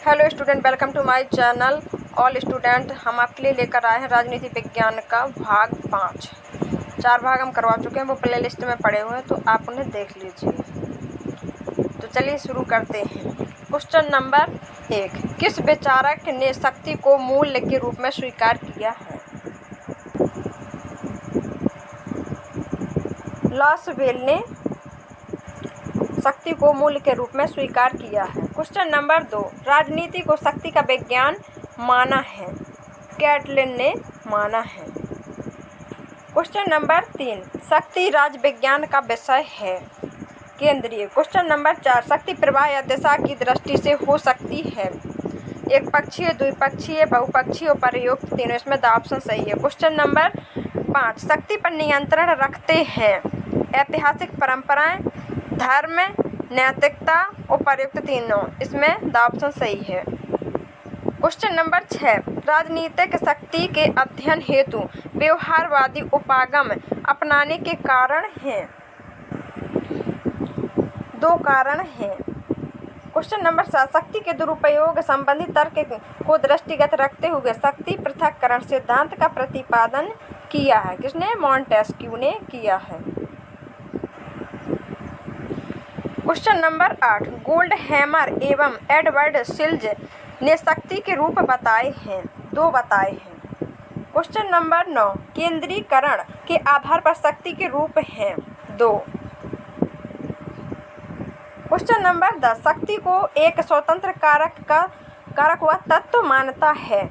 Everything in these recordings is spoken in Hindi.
Hello student, welcome to my channel. All student, हम आपके लिए लेकर आए हैं राजनीति विज्ञान का भाग 5। 4 भाग हम करवा चुके हैं, वो प्ले लिस्ट में पड़े हुए हैं, तो आप उन्हें देख लीजिए। तो चलिए शुरू करते हैं। क्वेश्चन नंबर 1, किस विचारक ने शक्ति को मूल्य के रूप में स्वीकार किया है? लॉसवेल ने शक्ति को मूल्य के रूप में स्वीकार किया है। क्वेश्चन नंबर 2, राजनीति को शक्ति का विज्ञान माना है? कैटलिन ने माना है। क्वेश्चन नंबर 3, शक्ति राज विज्ञान का विषय है? केंद्रीय। क्वेश्चन नंबर 4, शक्ति प्रवाह या दिशा की दृष्टि से हो सकती है? एक पक्षीय, द्विपक्षीय, बहुपक्षीय और प्रयुक्त, तीनों इसमें द ऑप्शन सही है। क्वेश्चन नंबर 5, शक्ति पर नियंत्रण रखते हैं ऐतिहासिक परंपराएं, धर्म, नैतिकता और प्रयुक्त, तीनों इसमें द ऑप्शन सही है। क्वेश्चन नंबर 6, राजनीतिक शक्ति के अध्ययन हेतु व्यवहारवादी उपागम अपनाने के कारण हैं? 2 कारण हैं। क्वेश्चन नंबर 7, शक्ति के दुरुपयोग संबंधी तर्क को दृष्टिगत रखते हुए शक्ति पृथक्करण सिद्धांत का प्रतिपादन किया है? किसने? मॉन्टेस्क्यू ने किया है। क्वेश्चन नंबर 8, गोल्डहैमर एवं एडवर्ड सिल्ज ने शक्ति के रूप बताए हैं? 2 बताए हैं। क्वेश्चन नंबर 9, केंद्रीकरण के आधार पर शक्ति के रूप हैं? 2। क्वेश्चन नंबर 10, शक्ति को एक स्वतंत्र कारक व तत्व मानता है?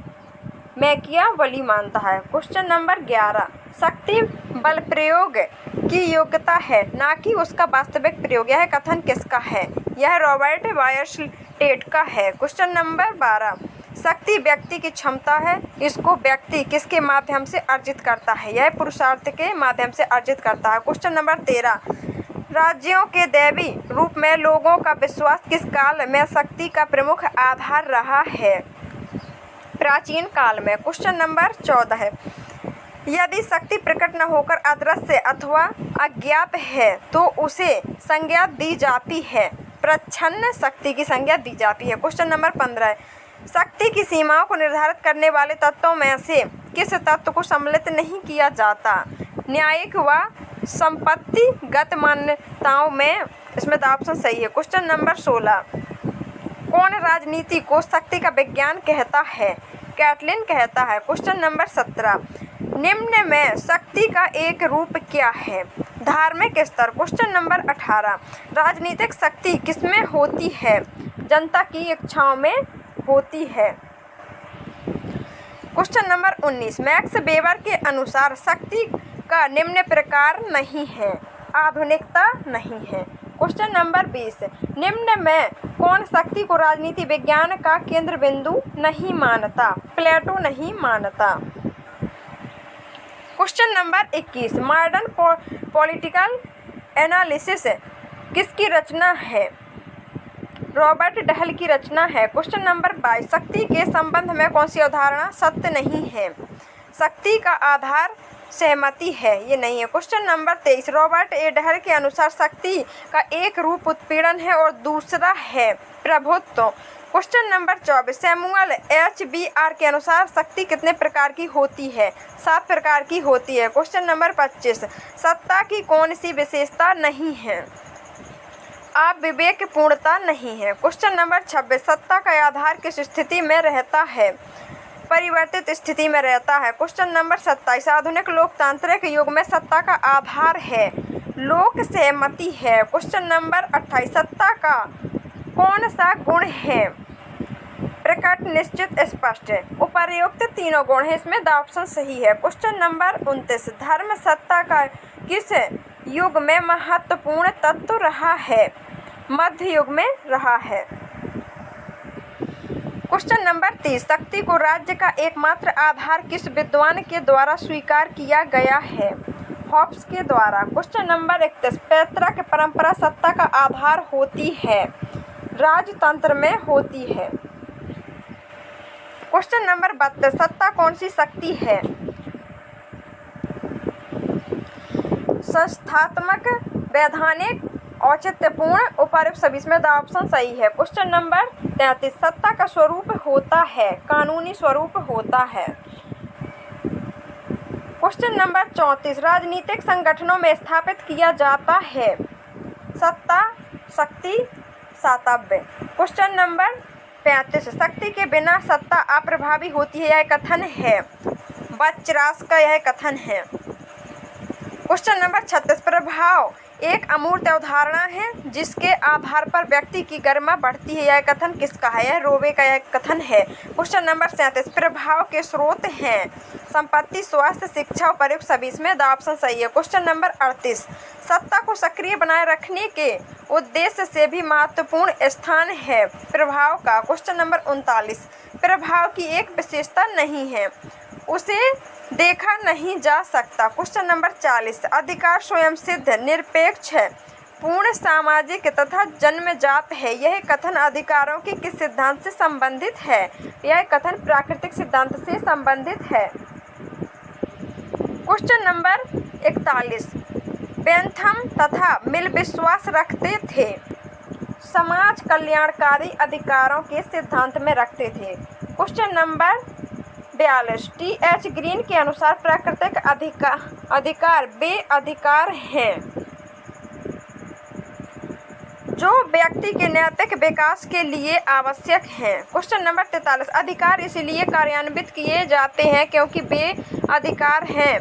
मैकियावेली मानता है। क्वेश्चन नंबर 11, शक्ति बल प्रयोग की योग्यता है, ना कि उसका वास्तविक प्रयोग। यह कथन किसका है? यह रॉबर्ट बायरस्टेड का है। क्वेश्चन नंबर 12, शक्ति व्यक्ति की क्षमता है, इसको व्यक्ति किसके माध्यम से अर्जित करता है? यह पुरुषार्थ के माध्यम से अर्जित करता है। क्वेश्चन नंबर 13, राज्यों के दैवी रूप में लोगों का विश्वास किस काल में शक्ति का प्रमुख आधार रहा है? प्राचीन काल में। क्वेश्चन नंबर 14 है, यदि शक्ति प्रकट न होकर अदृश्य अथवा अज्ञात है तो उसे संज्ञा दी जाती है? प्रच्छन्न शक्ति की संज्ञा दी जाती है। क्वेश्चन नंबर 15 है, शक्ति की सीमाओं को निर्धारित करने वाले तत्वों में से किस तत्व को सम्मिलित नहीं किया जाता? न्यायिक व संपत्तिगत मान्यताओं में, इसमें द ऑप्शन सही है। क्वेश्चन नंबर 16, कौन राजनीति को शक्ति का विज्ञान कहता है? कैटलिन कहता है। क्वेश्चन नंबर 17, निम्न में शक्ति का एक रूप क्या है? धार्मिक स्तर। क्वेश्चन नंबर 18, राजनीतिक शक्ति किसमें होती है? जनता की इच्छाओं में होती है। क्वेश्चन नंबर 19, मैक्स वेबर के अनुसार शक्ति का निम्न प्रकार नहीं है? आधुनिकता नहीं है। क्वेश्चन नंबर 20, निम्न में कौन शक्ति को राजनीति विज्ञान का केंद्र बिंदु नहीं मानता? प्लेटो नहीं मानता। Question number 21, modern political analysis किसकी रचना है? रॉबर्ट डहल की रचना है। क्वेश्चन नंबर 22, शक्ति के संबंध में कौन सी अवधारणा सत्य नहीं है? शक्ति का आधार सहमति है, ये नहीं है। Question number 23, Robert A Dahl के अनुसार शक्ति का एक रूप उत्पीड़न है और दूसरा है प्रभुत्व। क्वेश्चन नंबर 24, सैमुअल एच.बी.आर के अनुसार शक्ति कितने प्रकार की होती है? 7 प्रकार की होती है। क्वेश्चन नंबर 25, सत्ता की कौन सी विशेषता नहीं है? आप विवेकपूर्णता नहीं है। क्वेश्चन नंबर 26, सत्ता का आधार किस स्थिति में रहता है? परिवर्तित स्थिति में रहता है। क्वेश्चन नंबर 27, आधुनिक लोकतांत्रिक युग में सत्ता का आधार है लोक सहमति है। क्वेश्चन नंबर 28, सत्ता का कौन सा गुण है? प्रकट, निश्चित, स्पष्ट। उपर्युक्त तीनों गुण है, इसमें द ऑप्शन सही है। क्वेश्चन नंबर 29, धर्म सत्ता का किस युग में महत्वपूर्ण तत्व रहा है? मध्य युग में रहा है। क्वेश्चन नंबर 30, शक्ति को राज्य का एकमात्र आधार किस विद्वान के द्वारा स्वीकार किया गया है? हॉब्स के द्वारा। क्वेश्चन नंबर 31, पैतृक परंपरा सत्ता का आधार होती है? राजतंत्र में होती है। क्वेश्चन नंबर 32, सत्ता कौन सी शक्ति है? संस्थात्मक, वैधानिक औचित्यपूर्ण, उपर्युक्त सभी इसमें द ऑप्शन सही है। क्वेश्चन नंबर 33, सत्ता का स्वरूप होता है, कानूनी स्वरूप होता है। क्वेश्चन नंबर 34, राजनीतिक संगठनों में स्थापित किया जाता है, सत्ता, शक्ति, सातत्य। क्वेश्चन नंबर 35, शक्ति के बिना सत्ता अप्रभावी होती है, यह कथन है, बचरास का यह कथन है। क्वेश्चन नंबर 36, प्रभाव एक अमूर्त अवधारणा है जिसके आधार पर व्यक्ति की गरिमा बढ़ती है, यह कथन किसका है, यह रोवे का यह कथन है। क्वेश्चन नंबर 37, प्रभाव के स्रोत हैं संपत्ति, स्वास्थ्य, शिक्षा, उपर्युक्त सभी इसमें द ऑप्शन सही है। क्वेश्चन नंबर 38, सत्ता को सक्रिय बनाए रखने के उद्देश्य से भी महत्वपूर्ण स्थान है प्रभाव का। क्वेश्चन नंबर 39, प्रभाव की एक विशेषता नहीं है, उसे देखा नहीं जा सकता। क्वेश्चन नंबर 40, अधिकार स्वयं सिद्ध, निरपेक्ष, पूर्ण सामाजिक तथा जन्मजात है, यह कथन अधिकारों के किस सिद्धांत से संबंधित है, यह कथन प्राकृतिक सिद्धांत से संबंधित है। क्वेश्चन नंबर 41, बेंथम तथा मिल विश्वास रखते थे, समाज कल्याणकारी अधिकारों के सिद्धांत में रखते थे। Question number 42, TH. ग्रीन के अनुसार प्राकृतिक अधिकार वे अधिकार हैं जो व्यक्ति के नैतिक विकास के लिए आवश्यक हैं। क्वेश्चन नंबर 43, अधिकार इसलिए कार्यान्वित किए जाते हैं क्योंकि वे अधिकार हैं,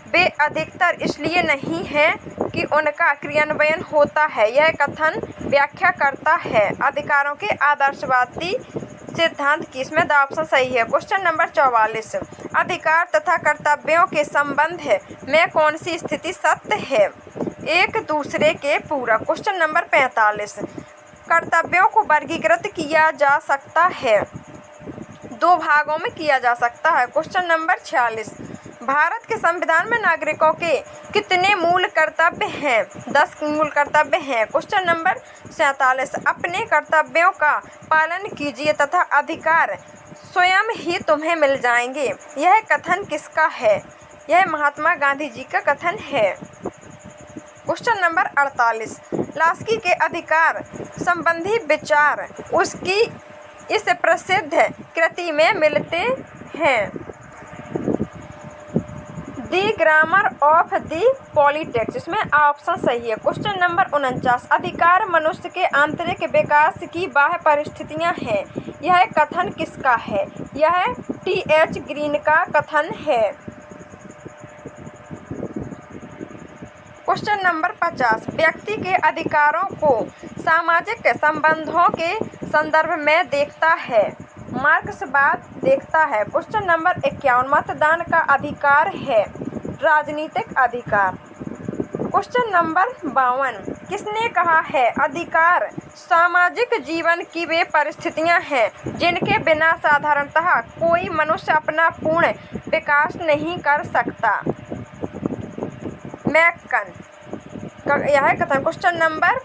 वे अधिकतर इसलिए नहीं हैं कि उनका क्रियान्वयन होता है, यह कथन व्याख्या करता है अधिकारों के आदर्शवादी सिद्धांत की, इसमें द ऑप्शन सही है। क्वेश्चन नंबर 44, अधिकार तथा कर्तव्यों के संबंध में कौन सी स्थिति सत्य है, एक दूसरे के पूरक। क्वेश्चन नंबर 45, कर्तव्यों को वर्गीकृत किया जा सकता है, दो भागों में किया जा सकता है। क्वेश्चन नंबर 46, भारत के संविधान में नागरिकों के कितने मूल कर्तव्य हैं, 10 मूल कर्तव्य हैं। क्वेश्चन नंबर 47, अपने कर्तव्यों का पालन कीजिए तथा अधिकार स्वयं ही तुम्हें मिल जाएंगे, यह कथन किसका है, यह महात्मा गांधी जी का कथन है। क्वेश्चन नंबर 48, लास्की के अधिकार संबंधी विचार उसकी इस प्रसिद्ध कृति में मिलते हैं, दी ग्रामर ऑफ दी पॉलिटिक्स, इसमें ऑप्शन सही है। क्वेश्चन नंबर 49, अधिकार मनुष्य के आंतरिक विकास की बाह्य परिस्थितियां हैं, यह कथन किसका है, यह टी.एच. ग्रीन का कथन है। क्वेश्चन नंबर 50, व्यक्ति के अधिकारों को सामाजिक संबंधों के संदर्भ में देखता है, मार्क्सवाद देखता है। क्वेश्चन नंबर 51, मतदान का अधिकार है, राजनीतिक अधिकार। क्वेश्चन नंबर 52, किसने कहा है, अधिकार सामाजिक जीवन की वे परिस्थितियां हैं जिनके बिना साधारणतः कोई मनुष्य अपना पूर्ण विकास नहीं कर सकता, मैकन यह कथन। क्वेश्चन नंबर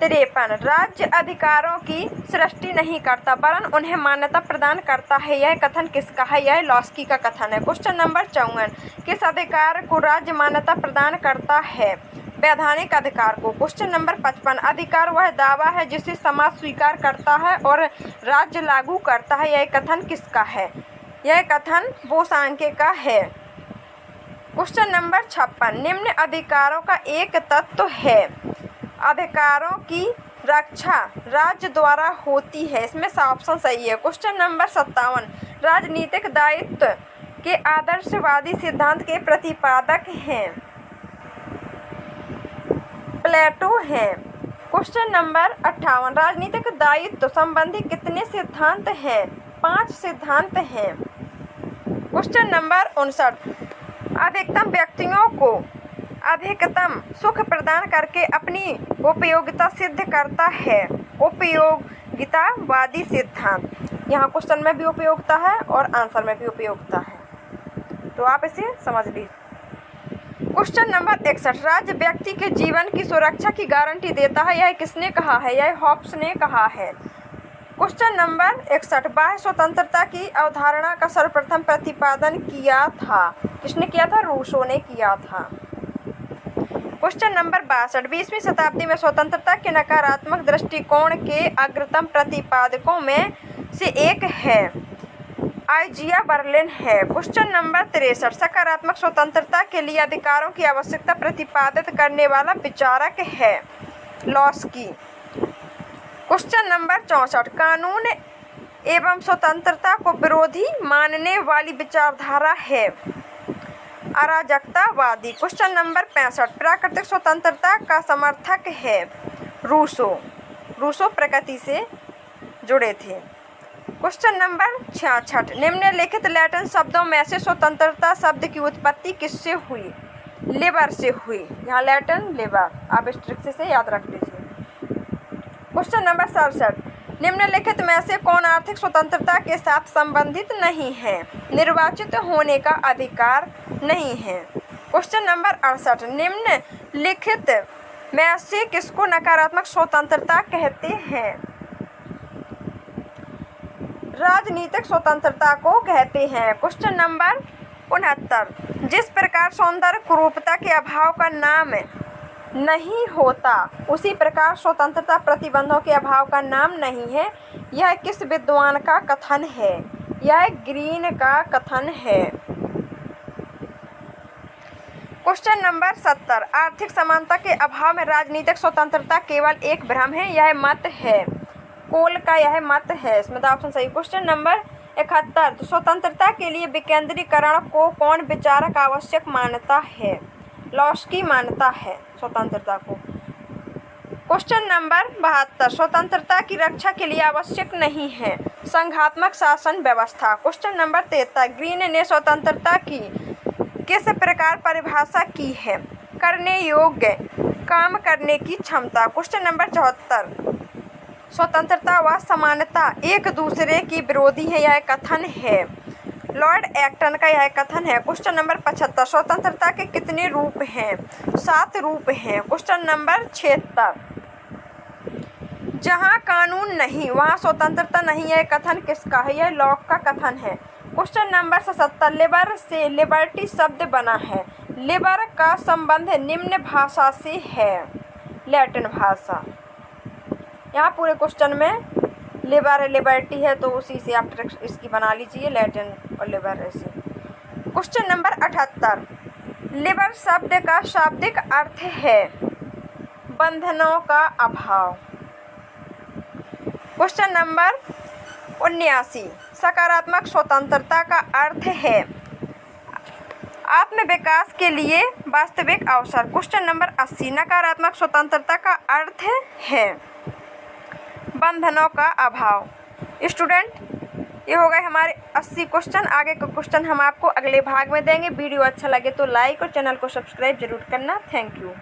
53, राज्य अधिकारों की सृष्टि नहीं करता वरन उन्हें मान्यता प्रदान करता है, यह कथन किसका है, यह लास्की का कथन है। क्वेश्चन नंबर 54, किस अधिकार को राज्य मान्यता प्रदान करता है, वैधानिक अधिकार को। क्वेश्चन नंबर 55, अधिकार वह दावा है जिसे समाज स्वीकार करता है और राज्य लागू करता है, यह कथन किसका है, यह कथन बोसांके का है। क्वेश्चन नंबर 56, निम्न अधिकारों का एक तत्व है, अधिकारों की रक्षा राज्य द्वारा होती है, इसमें ऑप्शन सही है। क्वेश्चन नंबर 57, राजनीतिक दायित्व के आदर्शवादी सिद्धांत के प्रतिपादक हैं, प्लेटो हैं। क्वेश्चन नंबर 58, राजनीतिक दायित्व संबंधी कितने सिद्धांत हैं, 5 सिद्धांत हैं। क्वेश्चन नंबर 59, अधिकतम व्यक्तियों को अधिकतम सुख प्रदान करके अपनी उपयोगिता सिद्ध करता है, उपयोगितावादी सिद्धांत। यहाँ क्वेश्चन में भी उपयोगिता है और आंसर में भी उपयोगिता है, तो आप इसे समझ लीजिए। क्वेश्चन नंबर 61, राज्य व्यक्ति के जीवन की सुरक्षा की गारंटी देता है, यह किसने कहा है, यह हॉब्स ने कहा है। क्वेश्चन नंबर 61, बाह्य स्वतंत्रता की अवधारणा का सर्वप्रथम प्रतिपादन किया था, किसने किया था, रूसो ने किया था। क्वेश्चन नंबर 62, 20वीं शताब्दी में स्वतंत्रता के नकारात्मक दृष्टिकोण के अग्रतम प्रतिपादकों में से एक है आइजिया बर्लिन है। क्वेश्चन नंबर 63, सकारात्मक स्वतंत्रता के लिए अधिकारों की आवश्यकता प्रतिपादित करने वाला विचारक है लॉस्की। क्वेश्चन नंबर 64, कानून एवं स्वतंत्रता को विरोधी मानने वाली विचारधारा है अराजकतावादी। क्वेश्चन नंबर 65, प्राकृतिक स्वतंत्रता का समर्थक है रूसो प्रकृति से जुड़े थे। क्वेश्चन नंबर 66, निम्नलिखित लैटिन शब्दों में से स्वतंत्रता शब्द की उत्पत्ति किससे हुई? लिबर से हुई। यहाँ लैटिन लिबर, आप इस ट्रिक से याद रख लीजिए। क्वेश्चन नंबर 67, निम्नलिखित में से कौन आर्थिक स्वतंत्रता के साथ संबंधित नहीं है? निर्वाचित होने का अधिकार नहीं है। क्वेश्चन नंबर 68, निम्नलिखित में से किसको नकारात्मक स्वतंत्रता कहते हैं? राजनीतिक स्वतंत्रता को कहते हैं। क्वेश्चन नंबर 69, जिस प्रकार सौंदर्य कुरूपता के अभाव का नाम नहीं होता उसी प्रकार स्वतंत्रता प्रतिबंधों के अभाव का नाम नहीं है। यह किस विद्वान का कथन है? यह ग्रीन का कथन है। क्वेश्चन नंबर 70, आर्थिक समानता के अभाव में राजनीतिक स्वतंत्रता केवल एक भ्रम है। यह मत है कोल का, यह मत है। इसमें तो ऑप्शन सही। क्वेश्चन नंबर 71, तो स्वतंत्रता के लिए विकेंद्रीकरण को कौन विचारक आवश्यक मानता है? लॉस्की मानता है स्वतंत्रता को। क्वेश्चन नंबर 72, स्वतंत्रता की रक्षा के लिए आवश्यक नहीं है संघात्मक शासन व्यवस्था। क्वेश्चन नंबर 73, ग्रीन ने स्वतंत्रता की किस प्रकार परिभाषा की है? करने योग्य काम करने की क्षमता। क्वेश्चन नंबर 74, स्वतंत्रता व समानता एक दूसरे की विरोधी है, यह कथन है लॉर्ड एक्टन का, यह कथन है। क्वेश्चन नंबर 75, स्वतंत्रता के कितने रूप हैं? 7 रूप हैं। क्वेश्चन नंबर 76, जहाँ कानून नहीं वहाँ स्वतंत्रता नहीं, यह कथन किसका है? यह लॉक का कथन है। क्वेश्चन नंबर 77, लिबर से लिबर्टी शब्द बना है। लिबर का संबंध निम्न भाषा से है लैटिन भाषा। यहाँ पूरे क्वेश्चन में लिबर लिबर्टी है तो उसी से आप इसकी बना लीजिए लैटिन और लिबर ऐसे। क्वेश्चन नंबर 78, लिबर शब्द का शाब्दिक अर्थ है बंधनों का अभाव। क्वेश्चन नंबर 79, सकारात्मक स्वतंत्रता का अर्थ है आत्म विकास के लिए वास्तविक अवसर। क्वेश्चन नंबर 80, नकारात्मक स्वतंत्रता का अर्थ है बंधनों का अभाव। स्टूडेंट, ये हो गए हमारे 80 क्वेश्चन। आगे के क्वेश्चन हम आपको अगले भाग में देंगे। वीडियो अच्छा लगे तो लाइक और चैनल को सब्सक्राइब जरूर करना। Thank you.